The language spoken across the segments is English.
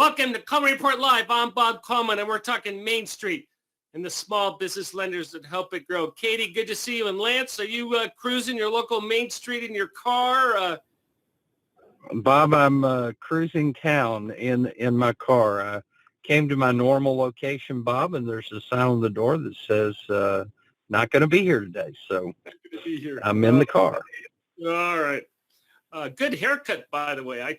Welcome to Coleman Report Live. I'm Bob Coleman, and we're talking Main Street and the small business lenders that help it grow. Katie, good to see you. And Lance, are you cruising your local Main Street in your car? Bob, I'm cruising town in my car. I came to my normal location, Bob, and there's a sign on the door that says not going to be here today. So I'm in the car. All right. Good haircut, by the way. I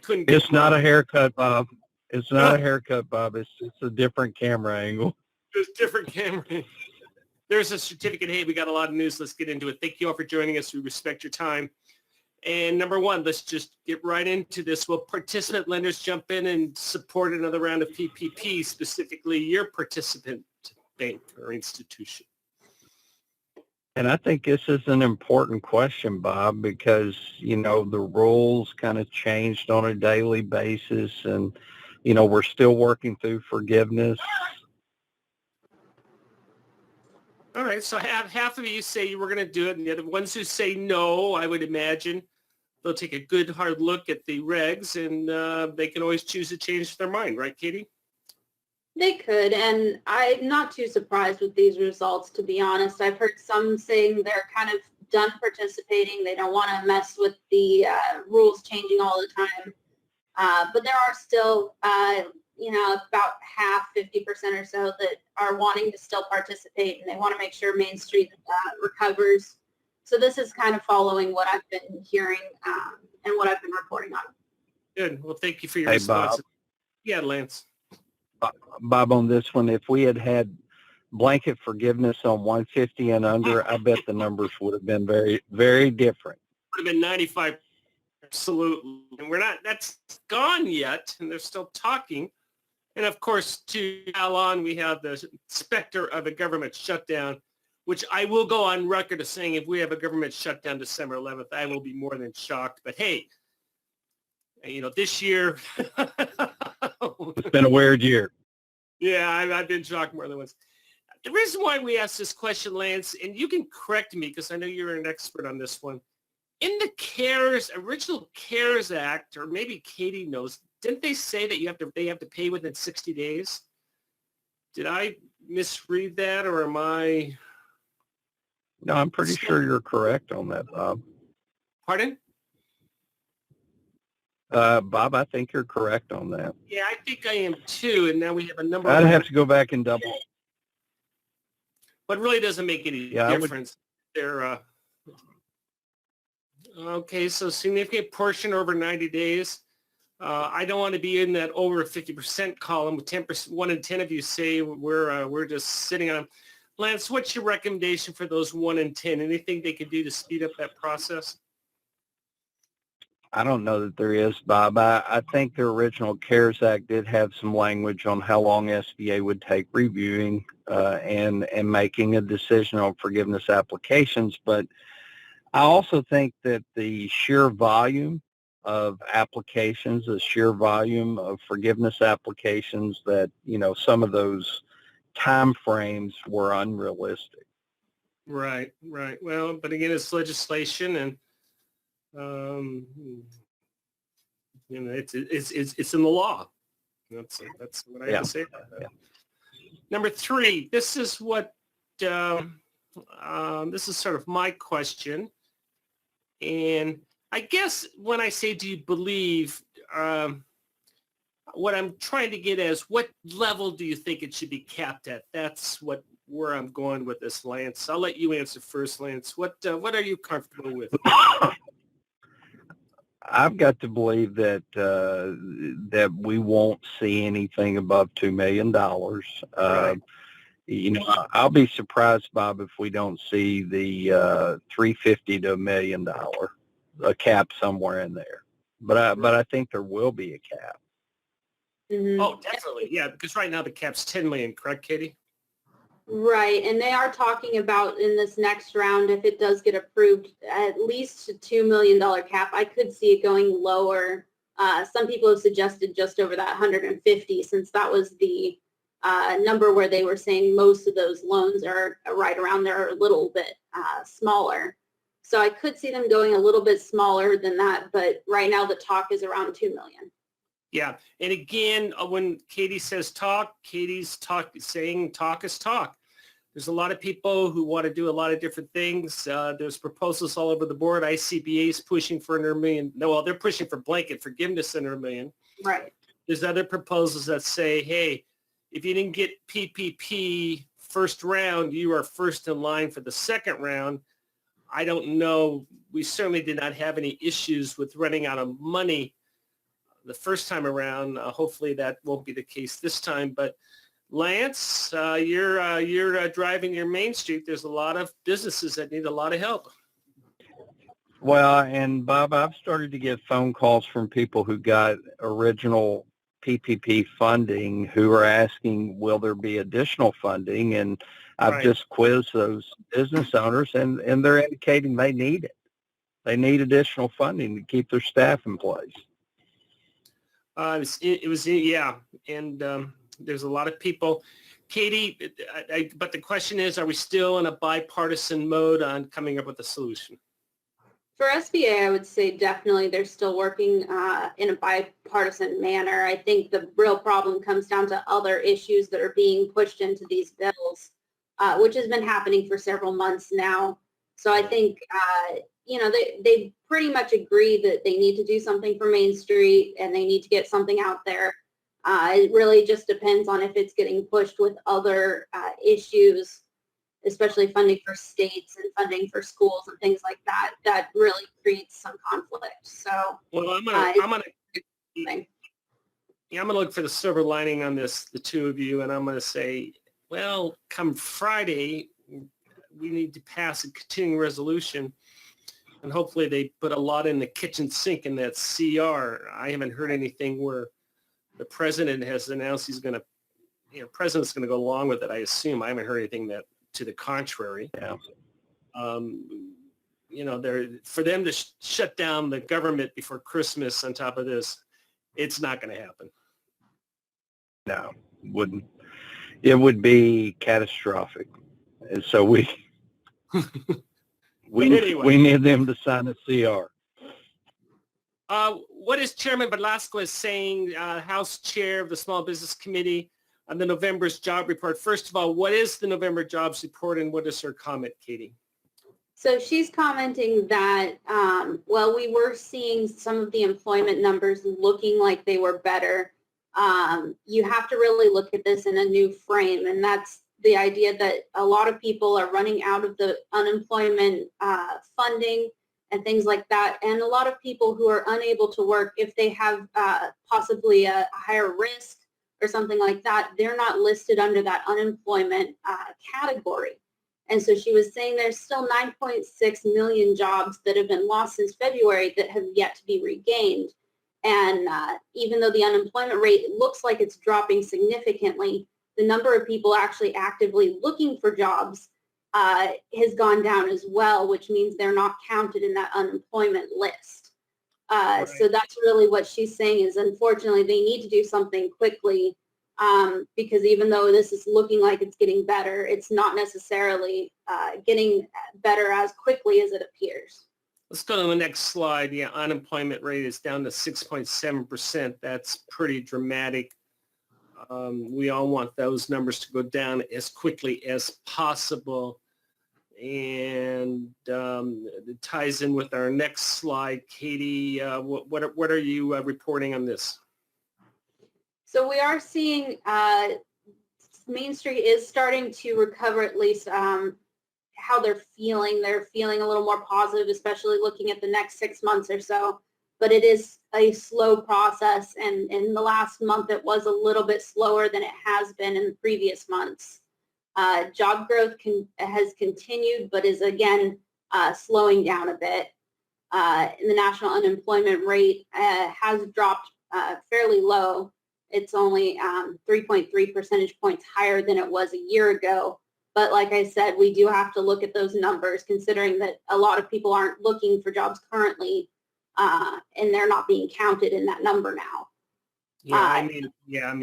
couldn't. It's not a haircut, Bob. It's not a haircut, Bob. It's a different camera angle. There's different camera. There's a certificate. Hey, we got a lot of news. Let's get into it. Thank you all for joining us. We respect your time. And number one, let's just get right into this. Will participant lenders jump in and support another round of PPP, specifically your participant bank or institution? And I think this is an important question, Bob, because, the rules kind of changed on a daily basis, and, we're still working through forgiveness. All right, so half of you say you were going to do it, and the other ones who say no, I would imagine they'll take a good hard look at the regs, and they can always choose to change their mind, right, Katie? They could, and I'm not too surprised with these results, to be honest. I've heard some saying they're kind of done participating. They don't want to mess with the rules changing all the time. But there are still, about half, 50% or so that are wanting to still participate, and they want to make sure Main Street recovers. So this is kind of following what I've been hearing and what I've been reporting on. Good. Well, thank you for your response. Bob. Yeah, Lance. Bob, on this one, if we had blanket forgiveness on 150 and under, I bet the numbers would have been very, very different. Would have been 95, absolutely. And that's gone yet, and they're still talking. And of course, to now on, we have the specter of a government shutdown, which I will go on record as saying if we have a government shutdown December 11th, I will be more than shocked. But hey, this year, it's been a weird year. Yeah, I've been shocked more than once. The reason why we asked this question, Lance, and you can correct me because I know you're an expert on this one. In the original CARES Act, or maybe Katie knows, didn't they say that they have to pay within 60 days? Did I misread that, or am I? No, I'm pretty sure you're correct on that, Bob. Pardon? Bob, I think you're correct on that. Yeah, I think I am too. And now we have a number. I'd have to go back and double. But it really doesn't make any difference. They're okay. So significant portion over 90 days. I don't want to be in that over 50% column with 10%. 1 in 10 of you say we're just sitting on. Lance, what's your recommendation for those 1 in 10? Anything they could do to speed up that process? I don't know that there is, Bob. I think the original CARES Act did have some language on how long SBA would take reviewing and making a decision on forgiveness applications. But I also think that the sheer volume of applications, the sheer volume of forgiveness applications, that, some of those time frames were unrealistic. Right. Well, but again, it's legislation, and it's in the law. That's what I have to say about that. Yeah. Number 3, this is what this is sort of my question, and I guess when I say do you believe, what I'm trying to get is what level do you think it should be capped at? That's where I'm going with this, Lance. I'll let you answer first, Lance. What are you comfortable with? I've got to believe that that we won't see anything above $2 million. Right. I'll be surprised, Bob, if we don't see the $350 to $1 million, a cap somewhere in there. But I think there will be a cap. Mm-hmm. Oh, definitely, yeah. Because right now the cap's $10 million, correct, Katie? Right, and they are talking about in this next round, if it does get approved, at least a $2 million cap. I could see it going lower. Some people have suggested just over that 150, since that was the number where they were saying most of those loans are right around there, a little bit smaller. So I could see them going a little bit smaller than that, but right now the talk is around 2 million. Yeah. And again, when Katie says talk, Katie's saying talk is talk. There's a lot of people who want to do a lot of different things. There's proposals all over the board. ICBA is pushing for $100 million. No, well, they're pushing for blanket forgiveness $100 million. Right. There's other proposals that say, hey, if you didn't get PPP first round, you are first in line for the second round. I don't know. We certainly did not have any issues with running out of money the first time around. Hopefully that won't be the case this time. But Lance, you're driving your Main Street. There's a lot of businesses that need a lot of help. Well, and Bob, I've started to get phone calls from people who got original PPP funding who are asking, will there be additional funding? And I've Right. just quizzed those business owners, and they're indicating they need it. They need additional funding to keep their staff in place. Yeah. And there's a lot of people. Katie, but the question is, are we still in a bipartisan mode on coming up with a solution? For SBA, I would say definitely they're still working in a bipartisan manner. I think the real problem comes down to other issues that are being pushed into these bills, which has been happening for several months now. So I think, they pretty much agree that they need to do something for Main Street and they need to get something out there. It really just depends on if it's getting pushed with other issues, especially funding for states and funding for schools and things like that. That really creates some conflict. So, well, I'm gonna look for the silver lining on this, the two of you, and I'm gonna say, well, come Friday, we need to pass a continuing resolution, and hopefully they put a lot in the kitchen sink in that CR. I haven't heard anything where the president has announced he's going to, president's going to go along with it. I assume. I haven't heard anything that to the contrary. Yeah. For them to shut down the government before Christmas on top of this, it's not going to happen. No, wouldn't. It would be catastrophic. And so we need them to sign a CR. What is Chairman Velasquez saying, House Chair of the Small Business Committee, on the November's job report? First of all, what is the November jobs report, and what is her comment, Katie? So she's commenting that, we were seeing some of the employment numbers looking like they were better. You have to really look at this in a new frame, and that's the idea that a lot of people are running out of the unemployment funding and things like that. And a lot of people who are unable to work, if they have possibly a higher risk or something like that, they're not listed under that unemployment category. And so she was saying there's still 9.6 million jobs that have been lost since February that have yet to be regained. And even though the unemployment rate looks like it's dropping significantly, the number of people actually actively looking for jobs has gone down as well, which means they're not counted in that unemployment list. Right. So that's really what she's saying is, unfortunately, they need to do something quickly because even though this is looking like it's getting better, it's not necessarily getting better as quickly as it appears. Let's go to the next slide. The unemployment rate is down to 6.7%. That's pretty dramatic. We all want those numbers to go down as quickly as possible. And it ties in with our next slide. Katie, what are you reporting on this? So we are seeing Main Street is starting to recover, at least how they're feeling. They're feeling a little more positive, especially looking at the next 6 months or so. But it is a slow process, and in the last month it was a little bit slower than it has been in the previous months. Job growth has continued, but is again slowing down a bit. The national unemployment rate has dropped fairly low. It's only 3.3 percentage points higher than it was a year ago. But like I said, we do have to look at those numbers, considering that a lot of people aren't looking for jobs currently. And they're not being counted in that number now. I mean,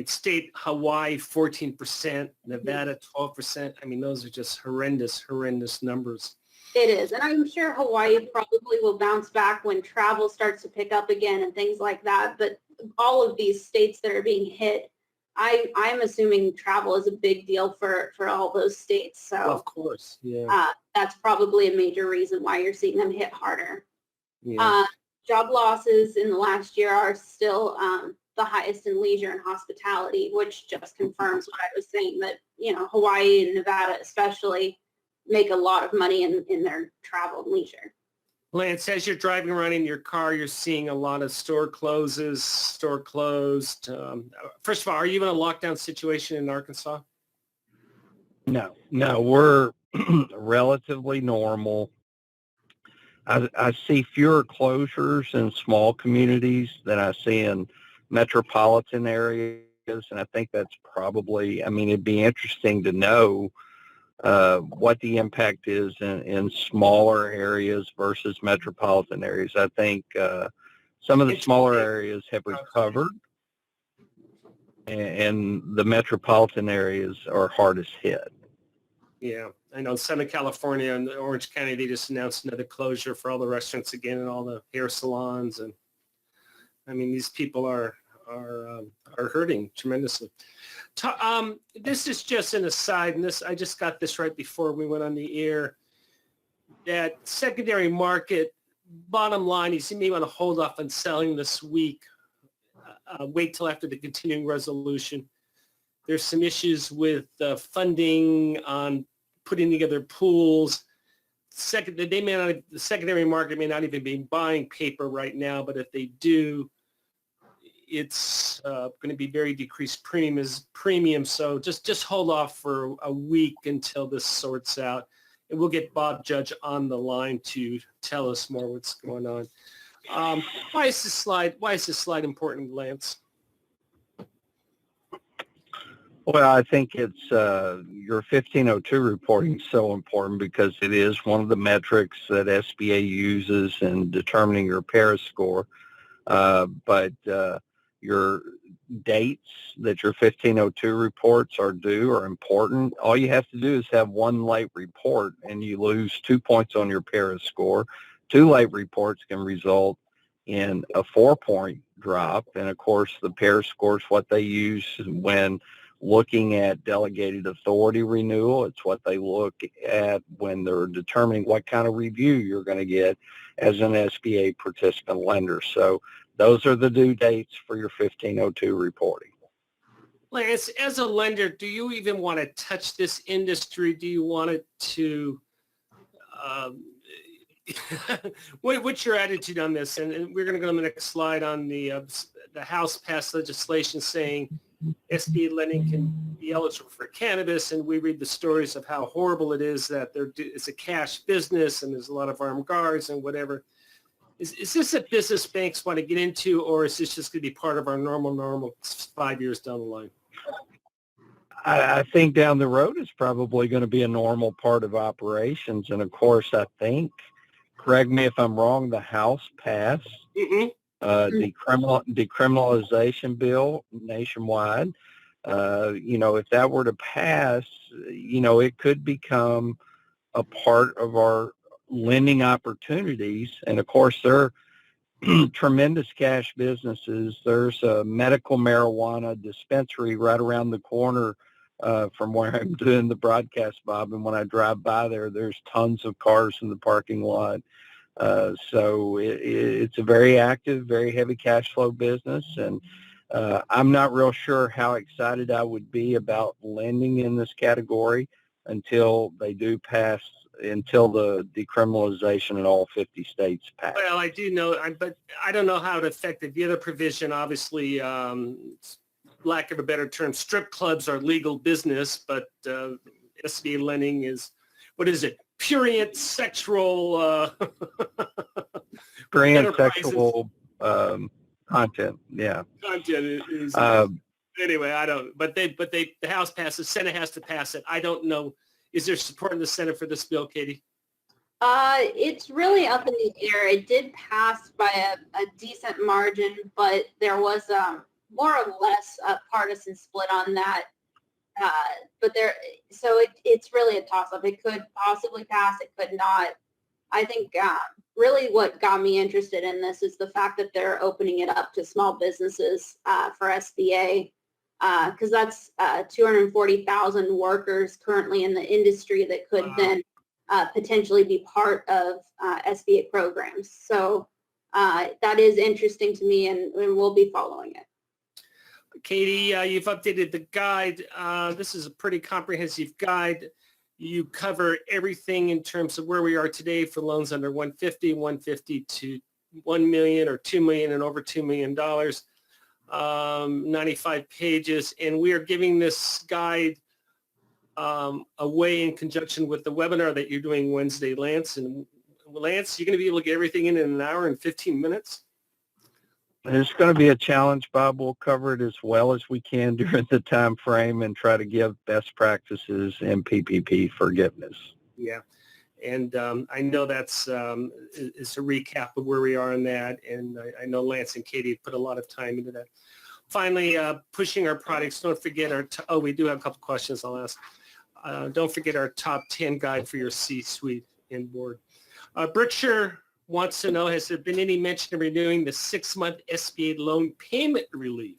state Hawaii 14%, Nevada 12%. I mean, those are just horrendous numbers. It is. And I'm sure Hawaii probably will bounce back when travel starts to pick up again and things like that. But all of these states that are being hit, I'm assuming travel is a big deal for all those states. Well, of So course, yeah, that's probably a major reason why you're seeing them hit harder. yeah. Job losses in the last year are still the highest in leisure and hospitality, which just confirms what I was saying, that, Hawaii and Nevada especially make a lot of money in their travel and leisure. Lance, as you're driving around in your car, you're seeing a lot of store closed. First of all, are you in a lockdown situation in Arkansas? No, we're relatively normal. I see fewer closures in small communities than I see in metropolitan areas, and I think that's probably, it'd be interesting to know what the impact is in smaller areas versus metropolitan areas. I think some of the smaller areas have recovered, and the metropolitan areas are hardest hit. Yeah, I know Southern California and Orange County, they just announced another closure for all the restaurants again and all the hair salons. And these people are hurting tremendously. This is just an aside, and I just got this right before we went on the air. That secondary market, bottom line is you may want to hold off on selling this week. Wait till after the continuing resolution. There's some issues with funding on putting together pools. The secondary market may not even be buying paper right now, but if they do, it's going to be very decreased premium. So just hold off for a week until this sorts out, and we'll get Bob Judge on the line to tell us more what's going on. Why is this slide important, Lance? Well, I think it's your 1502 reporting is so important because it is one of the metrics that SBA uses in determining your Paris score. But your dates that your 1502 reports are due are important. All you have to do is have one late report and you lose 2 points on your Paris score. 2 late reports can result in a 4-point drop. And of course, the Paris score is what they use when looking at delegated authority renewal. It's what they look at when they're determining what kind of review you're going to get as an SBA participant lender. So those are the due dates for your 1502 reporting. Lance, as a lender, do you even want to touch this industry? Do you want it to, what's your attitude on this? And we're going to go to the next slide on the House passed legislation saying SBA lending can be eligible for cannabis, and we read the stories of how horrible it is that it's a cash business and there's a lot of armed guards and whatever. Is this a business banks want to get into, or is this just going to be part of our normal 5 years down the line? I think down the road it's probably going to be a normal part of operations. And of course, I think, correct me if I'm wrong, the House passed decriminalization bill nationwide. If that were to pass, it could become a part of our lending opportunities. And of course, they're tremendous cash businesses. There's a medical marijuana dispensary right around the corner from where I'm doing the broadcast, Bob. And when I drive by there's tons of cars in the parking lot. So it's a very active, very heavy cash flow business. And I'm not real sure how excited I would be about lending in this category until they do pass, until the decriminalization in all 50 states pass. Well, I do know, but I don't know how it affected the other provision. Obviously, lack of a better term, strip clubs are legal business, but SBA lending is, what is it? Prurient sexual sexual content. Yeah. Content is anyway. I don't. But the House passed. The Senate has to pass it. I don't know. Is there support in the Senate for this bill, Katie? It's really up in the air. It did pass by a decent margin, but there was more or less a partisan split on that. It's really a toss-up. It could possibly pass. It could not. I think really what got me interested in this is the fact that they're opening it up to small businesses for SBA, because that's 240,000 workers currently in the industry that could then potentially be part of SBA programs. So that is interesting to me, and we'll be following it. Katie, you've updated the guide. This is a pretty comprehensive guide. You cover everything in terms of where we are today for loans under 150 to 1 million or 2 million and over $2 million, 95 pages. And we are giving this guide away in conjunction with the webinar that you're doing Wednesday, Lance. And Lance, you're going to be able to get everything in an hour and 15 minutes? It's going to be a challenge, Bob. We'll cover it as well as we can during the time frame and try to give best practices in PPP forgiveness. Yeah, and I know that's is a recap of where we are on that, and I know Lance and Katie put a lot of time into that. Finally, pushing our products. Don't forget our, we do have a couple questions I'll ask. Don't forget our top 10 guide for your C-suite and board. Berkshire wants to know, has there been any mention of renewing the 6-month SBA loan payment relief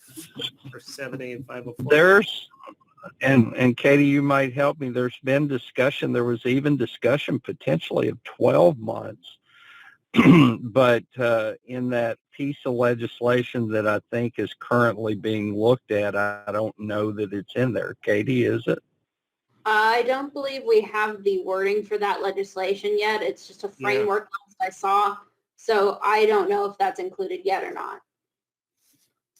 for 7A and 504? There's, and Katie, you might help me, there's been discussion, there was even discussion potentially of 12 months, but in that piece of legislation that I think is currently being looked at, I don't know that it's in there. Katie, is it? I don't believe we have the wording for that legislation yet. It's just a framework I saw. So I don't know if that's included yet or not.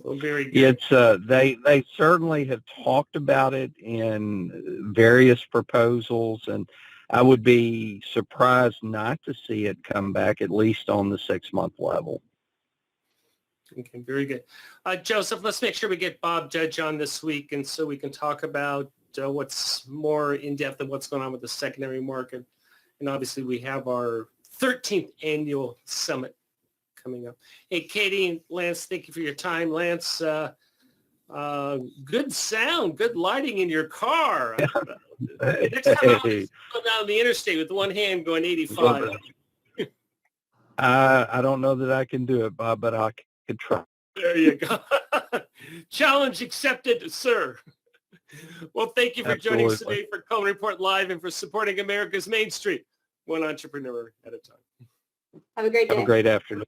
Well, very good. It's they certainly have talked about it in various proposals, and I would be surprised not to see it come back, at least on the 6-month level. Okay, very good. Joseph, let's make sure we get Bob Judge on this week, and so we can talk about what's more in depth of what's going on with the secondary market. And obviously we have our 13th annual summit coming up. Hey, Katie and Lance, thank you for your time. Lance, good sound, good lighting in your car. Next time I'll go down the interstate with one hand going 85. I don't know that I can do it, Bob, but I could try. There you go. Challenge accepted, sir. Well, thank you for joining us today for Coleman Report Live and for supporting America's Main Street, one entrepreneur at a time. Have a great day. Have a great afternoon.